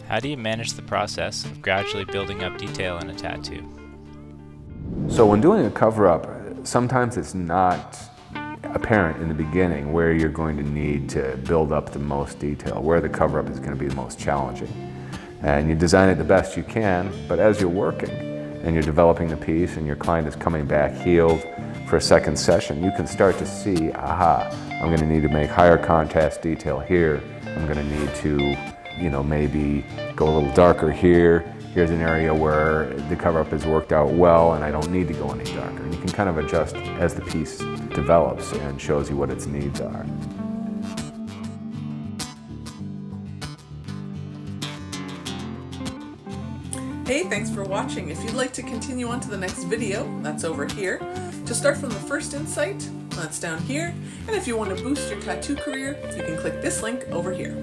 How do you manage the process of gradually building up detail in a tattoo? So when doing a cover-up, sometimes it's not apparent in the beginning where you're going to need to build up the most detail, where the cover-up is going to be the most challenging. And you design it the best you can, but as you're working and you're developing the piece and your client is coming back healed for a second session, you can start to see, aha, I'm going to need to make higher contrast detail here. I'm going to need to, maybe go a little darker here. Here's an area where the cover-up has worked out well and I don't need to go any darker. And you can kind of adjust as the piece develops and shows you what its needs are. Hey, thanks for watching. If you'd like to continue on to the next video, that's over here. To start from the first insight, that's down here. And if you want to boost your tattoo career, you can click this link over here.